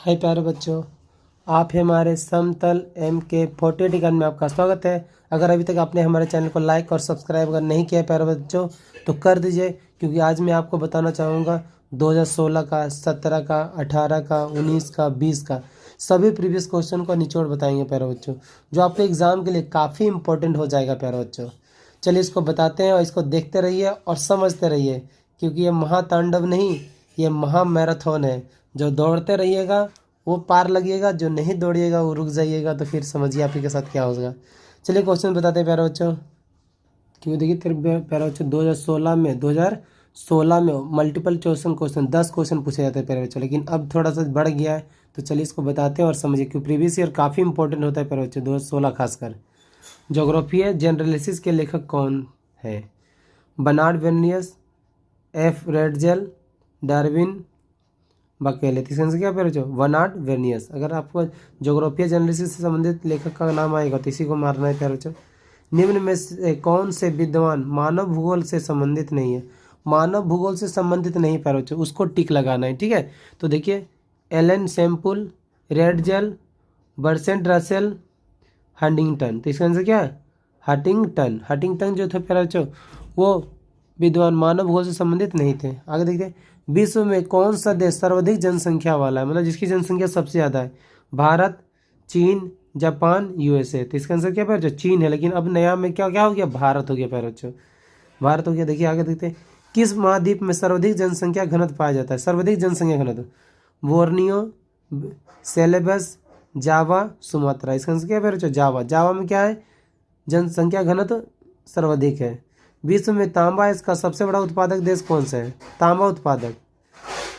हाय प्यारे बच्चों, आप हैं हमारे समतल MK40 टिकन में आपका स्वागत है। अगर अभी तक आपने हमारे चैनल को लाइक और सब्सक्राइब अगर नहीं किया है प्यारे बच्चों तो कर दीजिए, क्योंकि आज मैं आपको बताना चाहूँगा 2016 का, 17 का, 18 का, 19 का, 20 का सभी प्रीवियस क्वेश्चन को निचोड़ बताएंगे प्यारे बच्चों, जो आपके एग्ज़ाम के लिए काफ़ी इंपॉर्टेंट हो जाएगा प्यारे बच्चों। चलिए इसको बताते हैं और इसको देखते रहिए और समझते रहिए, क्योंकि ये महातांडव नहीं, ये महामैराथन है। जो दौड़ते रहिएगा वो पार लगिएगा, जो नहीं दौड़िएगा वो रुक जाइएगा। तो फिर समझिए आपके साथ क्या होगा। चलिए क्वेश्चन बताते हैं प्यारे बच्चों। क्योंकि देखिए तेरे प्यारे बच्चों 2016 में मल्टीपल चॉइस क्वेश्चन 10 क्वेश्चन पूछे जाते हैं प्यारे बच्चों, लेकिन अब थोड़ा सा बढ़ गया है। तो चलिए इसको बताते हैं और समझिए, क्योंकि प्रीवियस ईयर काफ़ी इंपॉर्टेंट होता है प्यारे बच्चों 2016 खासकर। ज्योग्राफी जनरलिसिस के लेखक कौन है? Bernard Varenius, F Ratzel, Darwin, Buckle. तीसरा आंसर क्या प्यारे बच्चों? Bernard Varenius. अगर आपको ज्योग्राफिया जर्नलिस्ट से संबंधित लेखक का नाम आएगा तो इसी को मारना है प्यारे बच्चों। निम्न में से कौन से विद्वान मानव भूगोल से संबंधित नहीं है? मानव भूगोल से संबंधित नहीं प्यारे बच्चों, उसको टिक लगाना है, ठीक है। तो देखिए, Ellen Semple, Ratzel, Bertrand Russell, Huntington. तो इसका आंसर क्या है? हंटिंगटन जो थे प्यारे बच्चों वो विद्वान मानव भूगोल से संबंधित नहीं थे। आगे देखते हैं, विश्व में कौन सा देश सर्वाधिक जनसंख्या वाला है, मतलब जिसकी जनसंख्या सबसे ज़्यादा है? भारत, चीन, जापान, USA। तो इसका आंसर क्या प्यारे बच्चों? चीन है। लेकिन अब नया में क्या क्या हो गया? भारत हो गया प्यारे बच्चों, भारत हो गया। देखिए आगे देखते हैं, किस महाद्वीप में सर्वाधिक जनसंख्या घनत्व पाया जाता है? सर्वाधिक जनसंख्या घनत्व बोर्नियो, सेलेबस, जावा, सुमात्रा। इसका आंसर क्या प्यारे बच्चों? जावा। जावा में क्या है? जनसंख्या घनत्व सर्वाधिक है। विश्व में तांबा अयस्क का सबसे बड़ा उत्पादक देश कौन सा है? तांबा उत्पादक,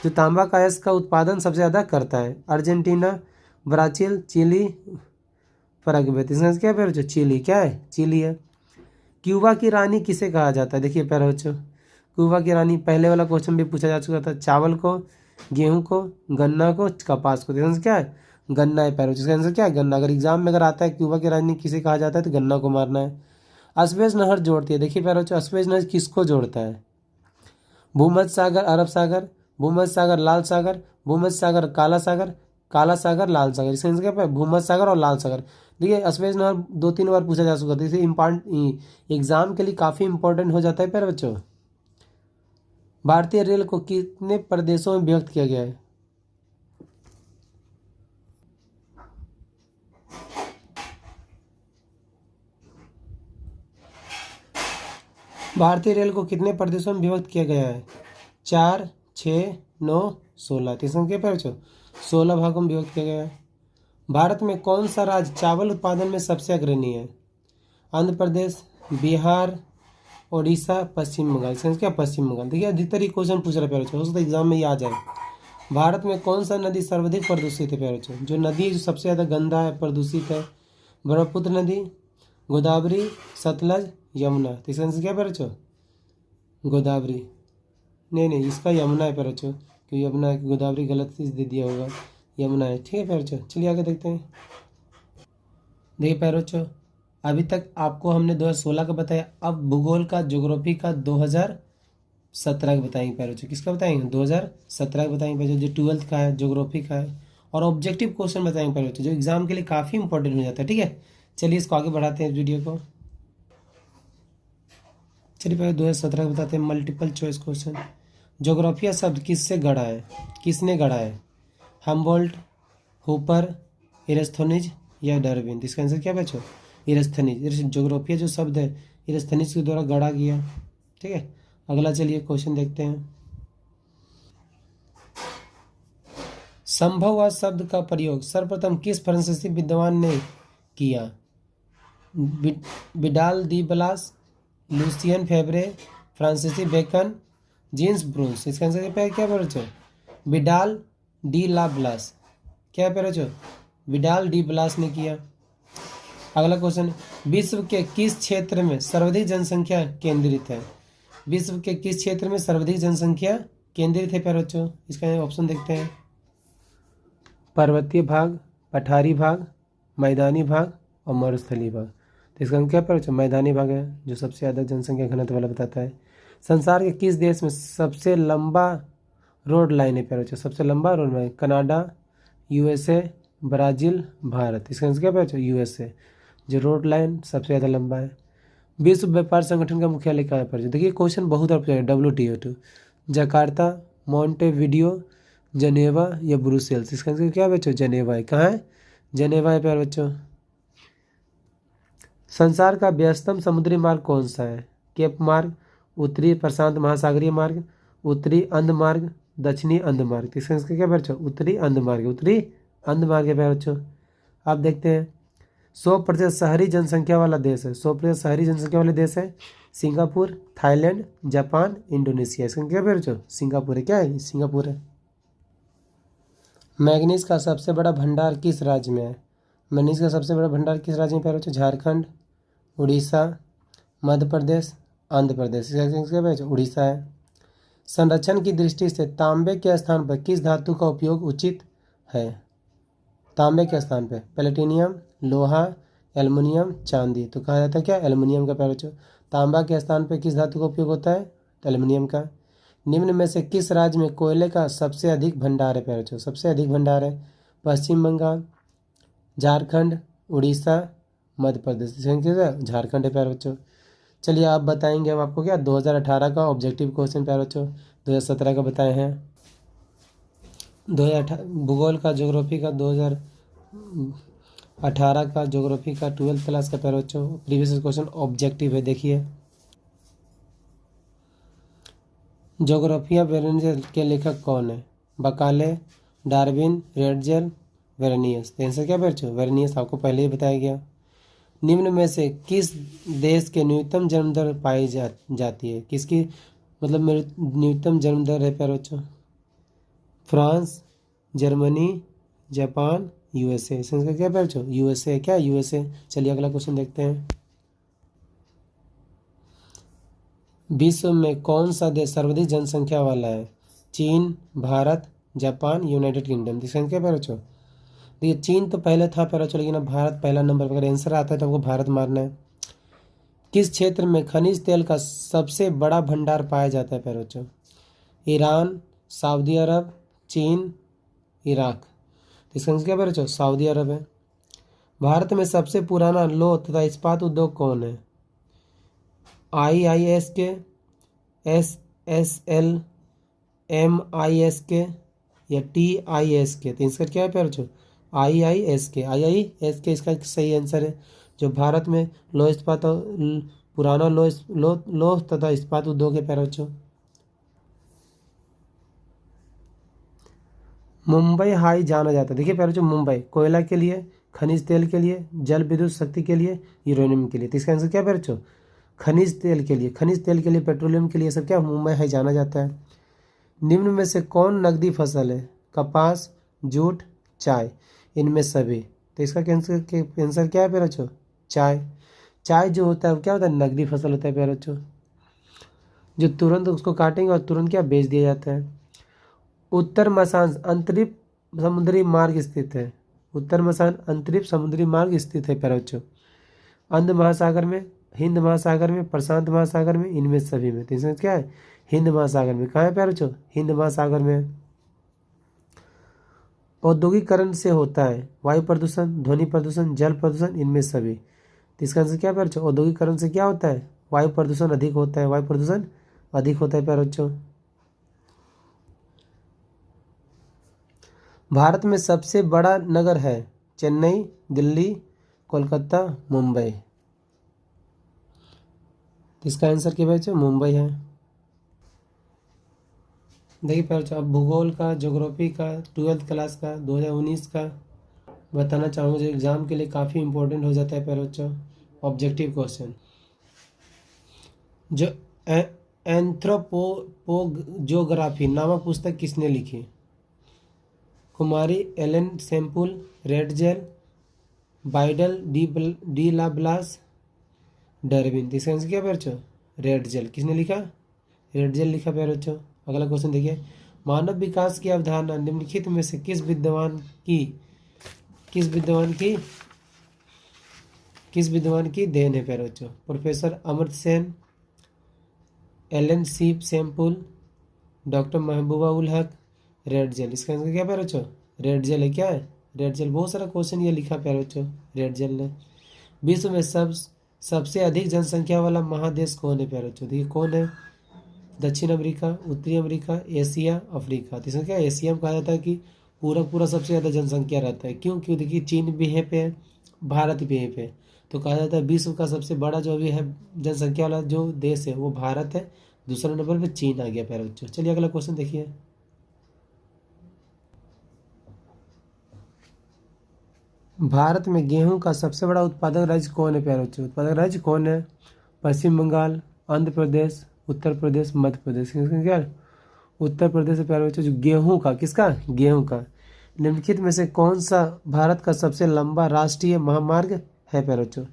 जो तांबा का अयस्क का उत्पादन सबसे ज़्यादा करता है? Argentina, Brazil, Chile, Paraguay. इसका क्या प्यारे बच्चों? चिली। क्या है? चिली है। क्यूबा की रानी किसे कहा जाता है? देखिए प्यारे बच्चों, क्यूबा की रानी पहले वाला क्वेश्चन भी पूछा जा चुका था। चावल को, गेहूं को, गन्ना को, कपास को। इसका आंसर क्या है? गन्ना है प्यारे बच्चों। इसका आंसर क्या है? गन्ना। अगर एग्जाम में अगर आता है क्यूबा की रानी किसे कहा जाता है तो गन्ना को मारना है। अस्वेज नहर जोड़ती है, देखिए प्यारे बच्चों, अस्वेज नहर किसको जोड़ता है? भूमध्य सागर, अरब सागर, भूमध्य सागर, लाल सागर, भूमध्य सागर, काला सागर, काला सागर, लाल सागर। इसका आंसर क्या है? भूमध्य सागर और लाल सागर। देखिए अस्वेज नहर 2-3 बार पूछा जा चुका था, इसे एग्जाम के लिए काफ़ी इंपॉर्टेंट हो जाता है प्यारे बच्चों। भारतीय रेल को कितने प्रदेशों में विभक्त किया गया है? भारतीय रेल को कितने प्रदेशों में विभक्त किया गया है? 4, 6, 9, 16। तीसरा क्या प्यारे बच्चों? 16 भागों में विभक्त किया गया है। भारत में कौन सा राज्य चावल उत्पादन में सबसे अग्रणी है? आंध्र प्रदेश, बिहार, उड़ीसा, पश्चिम बंगाल। इसका क्या? पश्चिम बंगाल। देखिए अधिकतर ही क्वेश्चन पूछ रहे हैं प्यारे बच्चों, हो सकता है एग्जाम में ये आ जाए। भारत में कौन सा नदी सर्वाधिक प्रदूषित है प्यारे बच्चों? जो नदी जो सबसे ज़्यादा गंदा है, प्रदूषित है? ब्रह्मपुत्र नदी, गोदावरी, सतलज, यमुना। तो इसका आंसर क्या प्यारे बच्चों? गोदावरी। नहीं, इसका यमुना है प्यारे बच्चों, क्योंकि यमुना है, गोदावरी गलत चीज़ दे दिया होगा, यमुना है, ठीक है प्यारे बच्चों। चलिए आगे देखते हैं। देखिए प्यारे बच्चों, अभी तक आपको हमने 2016 का बताया, अब भूगोल का, ज्योग्राफी का 2017 का बताएंगे प्यारे बच्चों। किसका बताएंगे? 2017 का बताएंगे प्यारे बच्चों, जो 12th का है, ज्योग्राफी का है। और ऑब्जेक्टिव क्वेश्चन बताएंगे प्यारे बच्चों, जो एग्जाम के लिए काफ़ी इंपॉर्टेंट हो जाता है, ठीक है। चलिए इसको आगे बढ़ाते हैं वीडियो को। चलिए पहले 2017 का बताते हैं, मल्टीपल चॉइस क्वेश्चन। ज्योग्राफिया शब्द किससे गढ़ा है? किसने गढ़ा है? हम्बोल्ट, हूपर, इरस्थोनिज या डार्विन। इसका आंसर क्या बच्चों? इरस्थनीज। ज्योग्राफिया जो शब्द है इरस्थनीज के द्वारा गढ़ा गया, ठीक है। अगला चलिए क्वेश्चन देखते हैं। संभववाद शब्द का प्रयोग सर्वप्रथम किस फ्रांसीसी विद्वान ने किया? विडाल दी ब्लास, लूसियन फेब्रे, फ्रांसीसी बेकन, जीन्स ब्रूस। इसका आंसर क्या बच्चों? विडाल डी ला ब्लास। क्या है बच्चों? विडाल डी ब्लास ने किया। अगला क्वेश्चन, विश्व के किस क्षेत्र में सर्वाधिक जनसंख्या केंद्रित है? विश्व के किस क्षेत्र में सर्वाधिक जनसंख्या केंद्रित है प्यारे बच्चों? इसका ऑप्शन देखते हैं। पर्वतीय भाग, पठारी भाग, मैदानी भाग और मरुस्थलीय भाग। तो इसका क्या प्यारे बच्चों? मैदानी भाग है, जो सबसे ज़्यादा जनसंख्या घनत्व वाला बताता है। संसार के किस देश में सबसे लंबा रोड लाइन है प्यारे बच्चों? सबसे लंबा road line? Canada, USA, Brazil, Bharat. इसका आंसर क्या है बच्चों? यूएसए। जो रोड लाइन सबसे ज़्यादा लंबा है। विश्व व्यापार संगठन का मुख्यालय कहाँ पर है? देखिए क्वेश्चन बहुत बार पूछा है। WTO, जकार्ता, मॉन्टेविडियो, जनेवा या ब्रुसेल्स। इसका आंसर क्या है बच्चों? जनेवा है। कहाँ है? जनेवा है प्यारे बच्चों। संसार का व्यस्तम समुद्री मार्ग कौन सा है? केप मार्ग, उत्तरी प्रशांत महासागरीय मार्ग, उत्तरी अंध मार्ग, दक्षिणी अंध मार्ग। इसका आंसर क्या है बच्चों? उत्तरी अंध मार्ग। उत्तरी अंध मार्ग है प्यारे बच्चों। आप देखते हैं 100% शहरी जनसंख्या वाला देश है। 100% शहरी जनसंख्या वाले देश है सिंगापुर, थाईलैंड, जापान, इंडोनेशिया। इसका क्या है बच्चों? सिंगापुर है। क्या है? सिंगापुर है। मैग्नीज का सबसे बड़ा भंडार किस राज्य में है? मैग्नीज का सबसे बड़ा भंडार किस राज्य में प्यारे बच्चों? झारखंड, उड़ीसा, मध्य प्रदेश, आंध्र प्रदेश। इसका क्या है बच्चों? उड़ीसा है। संरक्षण की दृष्टि से तांबे के स्थान पर किस धातु का उपयोग उचित है? तांबे के स्थान पे प्लेटिनियम, लोहा, एल्युमिनियम, चांदी। तो कहा जाता है क्या? एल्युमिनियम का प्यारे बच्चों। तांबा के स्थान पे किस धातु का उपयोग होता है? तो एल्युमिनियम का। निम्न में से किस राज्य में कोयले का सबसे अधिक भंडार है प्यारे बच्चों? सबसे अधिक भंडार है पश्चिम बंगाल, झारखंड, उड़ीसा, मध्य प्रदेश। झारखंड है प्यारे बच्चों। चलिए आप बताएंगे अब आपको क्या 2018 का ऑब्जेक्टिव क्वेश्चन प्यारे बच्चों। 2017 का बताए हैं। 2018 भूगोल का, ज्योग्राफी का, 2018 का ज्योग्राफी का 12th क्लास का प्यारे बच्चों प्रीवियस क्वेश्चन ऑब्जेक्टिव है। देखिए ज्योग्राफिया वेरेनियस के लेखक कौन है? Bakale, Darwin, Ratzel, Varenius. तो आंसर क्या बच्चों? वेरेनियस। आपको पहले ही बताया गया। निम्न में से किस देश के न्यूनतम जन्म दर पाई जाती है? किसकी मतलब न्यूनतम जन्म दर है प्यारे बच्चों? France, Germany, Japan, USA. इसका क्या प्यारे बच्चों? यूएसए। क्या? यूएसए। चलिए अगला क्वेश्चन देखते हैं। विश्व में कौन सा देश सर्वाधिक जनसंख्या वाला है? चीन, भारत, जापान, यूनाइटेड किंगडम। इसका क्या प्यारे बच्चों? देखिए चीन तो पहले था प्यारे बच्चों, लेकिन अब भारत पहला नंबर पर। अगर आंसर आता है तो हमको भारत मारना है। किस क्षेत्र में खनिज तेल का सबसे बड़ा भंडार पाया जाता है प्यारे बच्चों? ईरान, सऊदी अरब, चीन, इराक। तो इसका आंसर क्या प्यारे बच्चों? सऊदी अरब है। भारत में सबसे पुराना लौह तथा इस्पात उद्योग कौन है? IISK, SSL, MISK या TISK। तो इसका क्या है प्यारे बच्चों? IISK इसका सही आंसर है। जो भारत में लौह इस्पात पुराना लौह तथा इस्पात उद्योग है प्यारे बच्चों। मुंबई हाई जाना जाता है। देखिए प्यारे बच्चों मुंबई कोयला के लिए, खनिज तेल के लिए, जल विद्युत शक्ति के लिए, यूरेनियम के लिए। तो इसका आंसर क्या है प्यारे बच्चों? खनिज तेल के लिए। खनिज तेल के लिए, पेट्रोलियम के लिए सब क्या मुंबई हाई जाना जाता है। निम्न में से कौन नकदी फसल है? कपास, जूट, चाय। इनमें सभी। तो इसका आंसर क्या है प्यारे बच्चों? चाय। चाय जो होता है वो क्या होता है? नकदी फसल होता है प्यारे बच्चों, जो तुरंत उसको काटेंगे और तुरंत क्या बेच दिया जाता है। उत्तर मशांत अंतरिक्ष समुद्री मार्ग स्थित है। उत्तर मशांत अंतरिक्ष समुद्री मार्ग स्थित है प्यारे बच्चों। अंध महासागर में, हिंद महासागर में, प्रशांत महासागर में, इनमें सभी में। तो इसमें क्या है? हिंद महासागर में। कहाँ है प्यारे बच्चों? हिंद महासागर में। औद्योगिकरण से होता है वायु प्रदूषण, ध्वनि प्रदूषण, जल प्रदूषण, इनमें सभी। तो इसका आंसर क्या है प्यारे बच्चों? औद्योगिकरण से क्या होता है? वायु प्रदूषण अधिक होता है। वायु प्रदूषण अधिक होता है प्यारे बच्चों। भारत में सबसे बड़ा नगर है? चेन्नई, दिल्ली, कोलकाता, मुंबई। इसका आंसर क्या बच्चों? मुंबई है। देखिए प्यारे बच्चों अब भूगोल का, ज्योग्राफी का, 12th क्लास का 2019 का बताना चाहूँगा, जो एग्ज़ाम के लिए काफ़ी इंपॉर्टेंट हो जाता है प्यारे बच्चों। ऑब्जेक्टिव क्वेश्चन जो एंथ्रोपोजोग्राफी नामक पुस्तक किसने लिखी? कुमारी Ellen Semple, Ratzel, Vidal, de la Blache, Darwin. इसका आंसर क्या प्यारे बच्चों? रेडजेल। किसने लिखा? रेडजेल लिखा प्यारे बच्चों। अगला क्वेश्चन देखिए। मानव विकास की अवधारणा निम्नलिखित में से किस विद्वान की देन है प्यारे बच्चों? प्रोफेसर अमर्त्य सेन, एलन सी सेम्पुल, डॉक्टर महबूबा उल हक, रेडजेल। इसका आंसर क्या प्यारे बच्चों? रेड जेल है, क्या है रेड जेल। बहुत सारा क्वेश्चन ये लिखा प्यारे बच्चों रेड जेल ने। विश्व में सबसे अधिक जनसंख्या वाला महादेश कौन है प्यारे बच्चों, देखिए कौन है। दक्षिण अमेरिका, उत्तरी अमेरिका, एशिया, अफ्रीका। तो इसमें क्या एशिया में कहा जाता है कि पूरा पूरा सबसे ज़्यादा जनसंख्या रहता है। क्यों देखिए चीन भी यहीं पे है, भारत भी यहीं पे है। तो कहा जाता है विश्व का सबसे बड़ा जो भी है जनसंख्या वाला जो देश है वो भारत है, दूसरे नंबर पे चीन आ गया प्यारे बच्चों। चलिए अगला क्वेश्चन देखिए। भारत में गेहूं का सबसे बड़ा उत्पादक राज्य कौन है प्यारे बच्चों, उत्पादक राज्य कौन है। पश्चिम बंगाल, आंध्र प्रदेश, उत्तर प्रदेश, मध्य प्रदेश। क्या उत्तर प्रदेश से प्यारे बच्चों। जो गेहूं का, किसका, गेहूं का। निम्नलिखित में से कौन सा भारत का सबसे लंबा राष्ट्रीय महामार्ग है प्यारे बच्चों।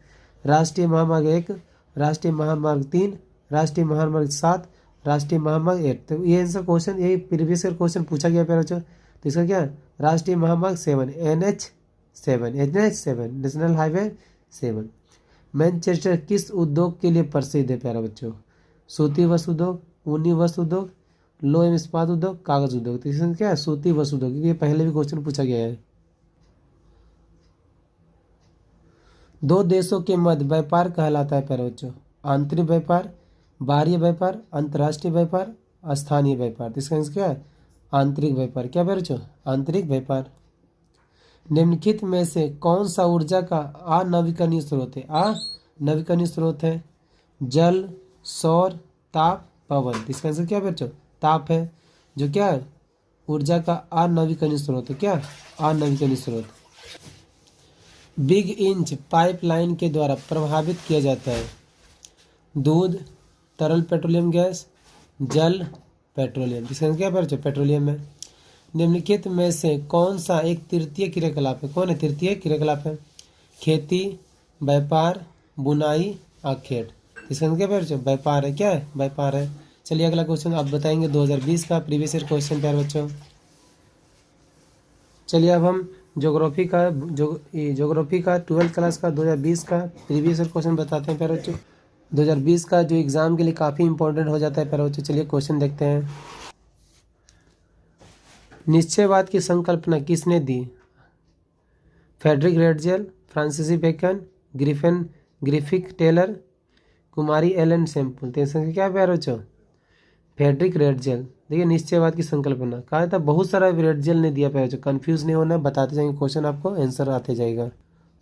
राष्ट्रीय महामार्ग 1, राष्ट्रीय महामार्ग 3, राष्ट्रीय महामार्ग 7, राष्ट्रीय महामार्ग 8। तो ये आंसर क्वेश्चन, यही प्रीवियस ईयर क्वेश्चन पूछा गया प्यारे बच्चों। तो इसका क्या है राष्ट्रीय महामार्ग 7, NH7 नेशनल हाईवे 7। मैनचेस्टर किस उद्योग के लिए प्रसिद्ध है प्यारे बच्चों। सूती वस्त्र उद्योग, ऊनी वस्त्र उद्योग, लोह एवं इस्पात उद्योग, कागज उद्योग। तो इसमें क्या है सूती वस्त्र उद्योग, क्योंकि ये पहले भी क्वेश्चन पूछा गया है। दो देशों के मध्य व्यापार कहलाता है प्यारे बच्चों। आंतरिक व्यापार, बाह्य व्यापार, अंतर्राष्ट्रीय व्यापार, स्थानीय व्यापार। तो इसका आंसर क्या है आंतरिक व्यापार। क्या प्यारे बच्चों आंतरिक व्यापार। निम्नलिखित में से कौन सा ऊर्जा का अनवीकरणीय स्रोत है। अनवीकरणीय स्रोत है जल, सौर, ताप, पवन। तो इसका आंसर क्या है बच्चों ताप है, जो क्या है ऊर्जा का अनवीकरणीय स्रोत है। क्या अनवीकरणीय स्रोत। बिग इंच पाइपलाइन के द्वारा प्रभावित किया जाता है दूध, तरल पेट्रोलियम गैस, जल, पेट्रोलियम। इसका आंसर क्या है बच्चों पेट्रोलियम है। निम्नलिखित में से कौन सा एक तृतीय क्रियाकलाप है, कौन है तृतीय क्रियाकलाप है। खेती, व्यापार, बुनाई, आखेट। इसका आंसर क्या है बच्चों व्यापार है। क्या है व्यापार है। चलिए अगला क्वेश्चन आप बताएंगे 2020 का प्रीवियस ईयर क्वेश्चन प्यारे बच्चों। चलिए अब हम ज्योग्राफी का 12th क्लास का 2020 का प्रीवियस ईयर क्वेश्चन बताते हैं प्यारे बच्चों। 2020 का जो एग्जाम के लिए काफ़ी इंपॉर्टेंट हो जाता है प्यारे बच्चों। चलिए क्वेश्चन देखते हैं। निश्चयवाद की संकल्पना किसने दी। Friedrich Ratzel, Francis Bacon, Griffith Taylor, कुमारी एलन सैम्पल। तो इसका क्या प्यारे बच्चों फ्रेडरिक रेडजेल। देखिए निश्चयवाद की संकल्पना कहा था, बहुत सारा रेडजेल ने दिया प्यारे बच्चों। कंफ्यूज नहीं होना, बताते जाएंगे क्वेश्चन, आपको आंसर आते जाएगा।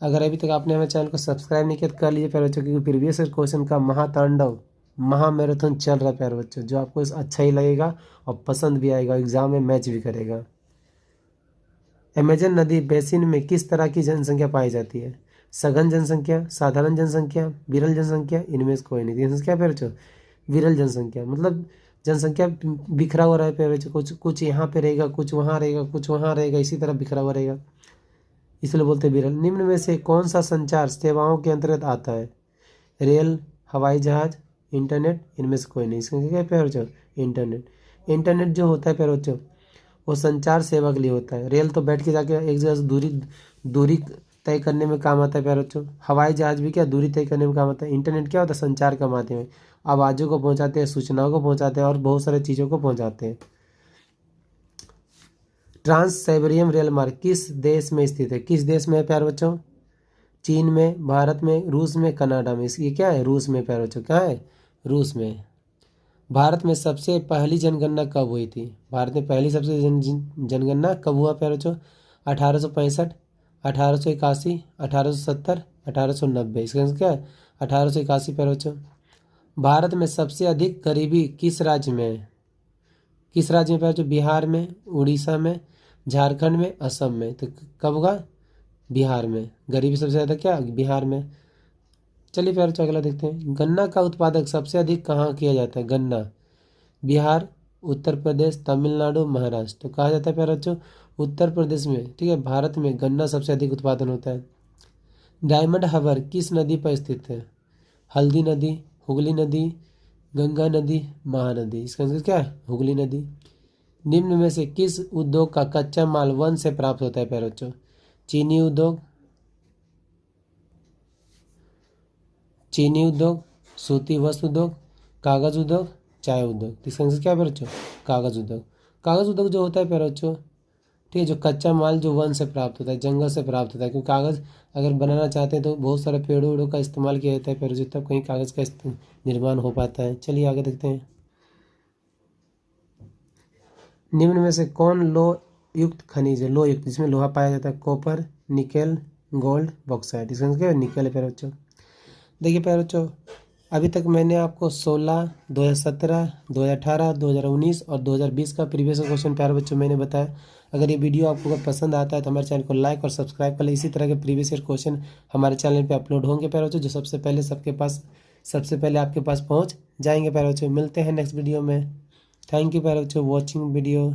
अगर अभी तक आपने हमारे चैनल को सब्सक्राइब नहीं किया तो कर लीजिए प्यारे बच्चों, क्योंकि प्रीवियस ईयर क्वेश्चन का महातांडव महामैराथन चल रहा है प्यारे बच्चों, जो आपको अच्छा ही लगेगा और पसंद भी आएगा, एग्जाम में मैच भी करेगा। अमेजन नदी बेसिन में किस तरह की जनसंख्या पाई जाती है। सघन जनसंख्या, साधारण जनसंख्या, विरल जनसंख्या, इनमें से कोई नहीं। जनसंख्या प्यारे बच्चों विरल जनसंख्या, मतलब जनसंख्या बिखरा हुआ रहे प्यारे बच्चों। कुछ यहाँ पे रहेगा, कुछ वहाँ रहेगा, कुछ वहाँ रहेगा, इसी तरह बिखरा हुआ रहेगा, इसलिए बोलते हैं विरल। निम्न में से कौन सा संचार सेवाओं के अंतर्गत आता है। रेल, हवाई जहाज, इंटरनेट, इनमें से कोई नहीं। इसका क्या है प्यारे बच्चों इंटरनेट। इंटरनेट जो होता है प्यारे बच्चों वो संचार सेवा के लिए होता है। रेल तो बैठ के जाके एक जगह से दूरी तय करने में काम आता है प्यारे बच्चों। हवाई जहाज भी क्या दूरी तय करने में काम आता है। इंटरनेट क्या होता है संचार का माध्यम है, आवाज़ों को पहुंचाते हैं, सूचनाओं को पहुंचाते हैं और बहुत सारी चीज़ों को पहुंचाते हैं। ट्रांस साइबेरियन रेल मार्ग किस देश में स्थित है। किस देश में है प्यारे बच्चों। चीन में, भारत में, रूस में, कनाडा में। ये क्या है रूस में प्यारे बच्चों, क्या है रूस में। भारत में सबसे पहली जनगणना कब हुई थी। भारत में पहली सबसे जनगणना कब हुआ प्यारे बच्चों। 1865, 1881, 1870, 1890। इसका आंसर क्या है 1881 प्यारे बच्चों। भारत में सबसे अधिक गरीबी किस राज्य में है। किस राज्य में प्यारे बच्चों बिहार में, उड़ीसा में, झारखंड में, असम में। तो कब होगा बिहार में। गरीबी सबसे ज़्यादा क्या बिहार में। चलिए प्यारे बच्चों अगला देखते हैं। गन्ना का उत्पादक सबसे अधिक कहाँ किया जाता है। गन्ना बिहार, उत्तर प्रदेश, तमिलनाडु, महाराष्ट्र। तो कहा जाता है प्यारे बच्चों उत्तर प्रदेश में, ठीक है। भारत में गन्ना सबसे अधिक उत्पादन होता है। डायमंड हार्बर किस नदी पर स्थित है। हल्दी नदी, हुगली नदी, गंगा नदी, महानदी। इसका आंसर क्या है हुगली नदी। निम्न में से किस उद्योग का कच्चा माल वन से प्राप्त होता है प्यारे बच्चों। चीनी उद्योग, सूती वस्त्र उद्योग, कागज उद्योग, चाय उद्योग। इसका आंसर क्या है प्यारे बच्चों कागज उद्योग। कागज उद्योग जो होता है प्यारे बच्चों ठीक है। जो कच्चा माल जो वन से प्राप्त होता है, जंगल से प्राप्त होता है, क्योंकि कागज़ अगर बनाना चाहते हैं तो बहुत सारे पेड़ों वेड़ों का इस्तेमाल किया जाता है फिर तब कहीं कागज़ का निर्माण हो पाता है। चलिए आगे देखते हैं। निम्न में से कौन लोह युक्त खनिज है? लोह युक्त जिसमें लोहा पाया जाता है, कॉपर, निकेल, गोल्ड, बॉक्साइट। इसमें क्या निकेल है प्यारे बच्चों। देखिए प्यारे बच्चों, अभी तक मैंने आपको 16, 2017, 2018, 2019 और 2020 का प्रीवियस क्वेश्चन प्यारे बच्चों मैंने बताया। अगर ये वीडियो आपको अगर पसंद आता है तो हमारे चैनल को लाइक और सब्सक्राइब कर ले। इसी तरह के प्रीवियस ईयर क्वेश्चन हमारे चैनल पे अपलोड होंगे प्यारे बच्चों, जो सबसे पहले आपके पास पहुंच जाएंगे प्यारे बच्चों। मिलते हैं नेक्स्ट वीडियो में। थैंक यू प्यारे बच्चों वॉचिंग वीडियो।